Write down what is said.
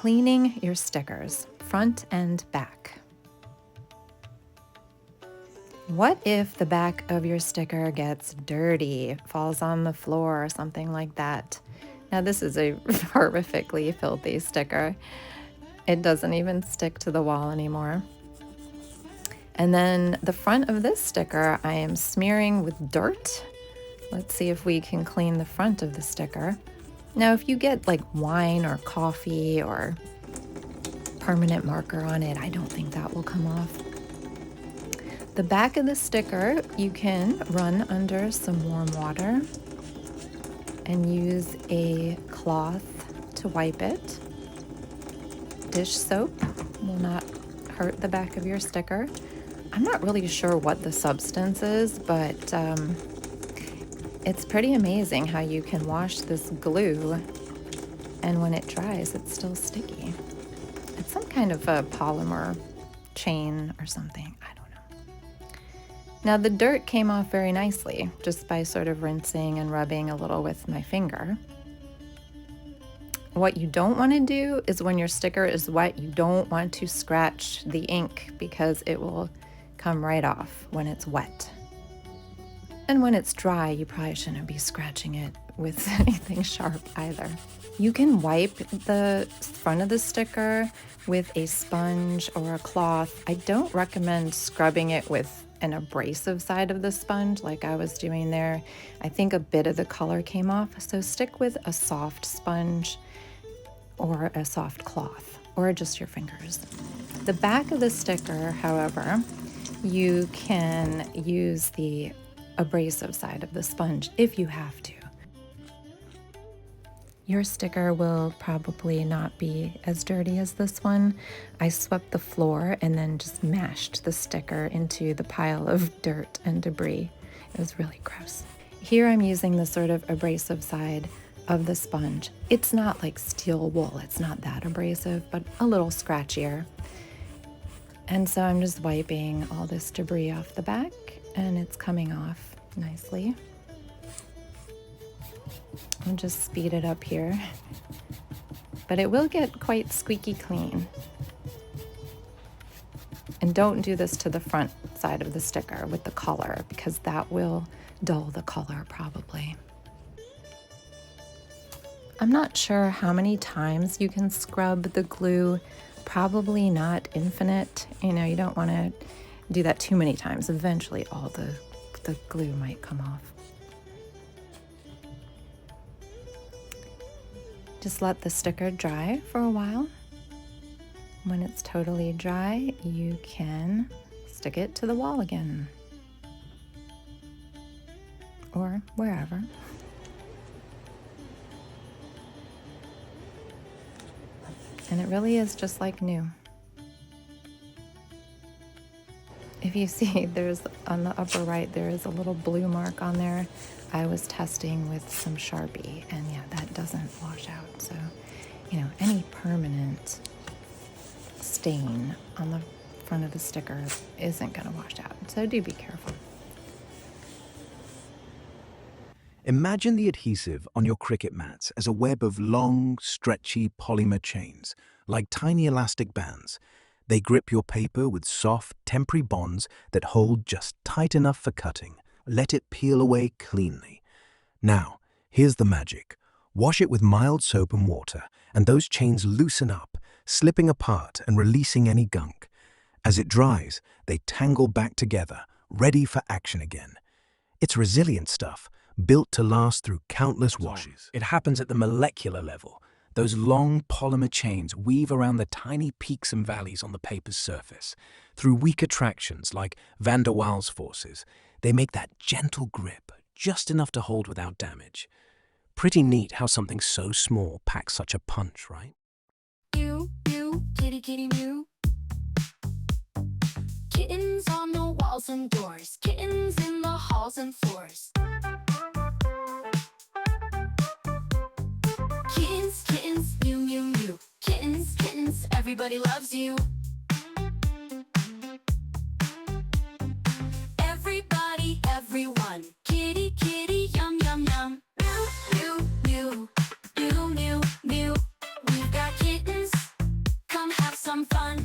Cleaning your stickers, front and back. What if the back of your sticker gets dirty, falls on the floor or something like that? Now this is a horrifically filthy sticker. It doesn't even stick to the wall anymore. And then the front of this sticker I am smearing with dirt. Let's see if we can clean the front of the sticker. Now if you get like wine or coffee or permanent marker on it, I don't think that will come off. The back of the sticker you can run under some warm water and use a cloth to wipe it. Dish soap will not hurt the back of your sticker. I'm not really sure what the substance is, but it's pretty amazing how you can wash this glue and when it dries, it's still sticky. It's some kind of a polymer chain or something. I don't know. Now the dirt came off very nicely just by sort of rinsing and rubbing a little with my finger. What you don't want to do is when your sticker is wet, you don't want to scratch the ink because it will come right off when it's wet. And when it's dry, you probably shouldn't be scratching it with anything sharp either. You can wipe the front of the sticker with a sponge or a cloth. I don't recommend scrubbing it with an abrasive side of the sponge like I was doing there. I think a bit of the color came off, so stick with a soft sponge or a soft cloth, or just your fingers. The back of the sticker, however, you can use the abrasive side of the sponge if you have to. Your sticker will probably not be as dirty as this one. I swept the floor and then just mashed the sticker into the pile of dirt and debris. It was really gross. Here I'm using the sort of abrasive side of the sponge. It's not like steel wool, it's not that abrasive, but a little scratchier. And so I'm just wiping all this debris off the back and it's coming off nicely. I'll just speed it up here, but it will get quite squeaky clean. And don't do this to the front side of the sticker with the color because that will dull the color probably. I'm not sure how many times you can scrub the glue, probably not infinite. You know, you don't want to do that too many times. Eventually all the glue might come off. Just let the sticker dry for a while. When it's totally dry, you can stick it to the wall again. Or wherever. And it really is just like new. If you see, there's on the upper right, there is a little blue mark on there. I was testing with some Sharpie, and yeah, that doesn't wash out. So, you know, any permanent stain on the front of the sticker isn't going to wash out. So do be careful. Imagine the adhesive on your cricket mats as a web of long, stretchy polymer chains, like tiny elastic bands. They grip your paper with soft, temporary bonds that hold just tight enough for cutting. Let it peel away cleanly. Now, here's the magic. Wash it with mild soap and water, and those chains loosen up, slipping apart and releasing any gunk. As it dries, they tangle back together, ready for action again. It's resilient stuff, built to last through countless washes. It happens at the molecular level. Those long polymer chains weave around the tiny peaks and valleys on the paper's surface. Through weak attractions like van der Waals forces, they make that gentle grip, just enough to hold without damage. Pretty neat how something so small packs such a punch, right? Mew, mew, kitty, kitty, mew. Kittens on the walls and doors, kittens in the halls and floors. Kittens, kittens, mew, mew, mew. Kittens, kittens, everybody loves you. Everybody, everyone. Kitty, kitty, yum, yum, yum. Mew, mew, mew, mew, mew, mew. We've got kittens, some fun.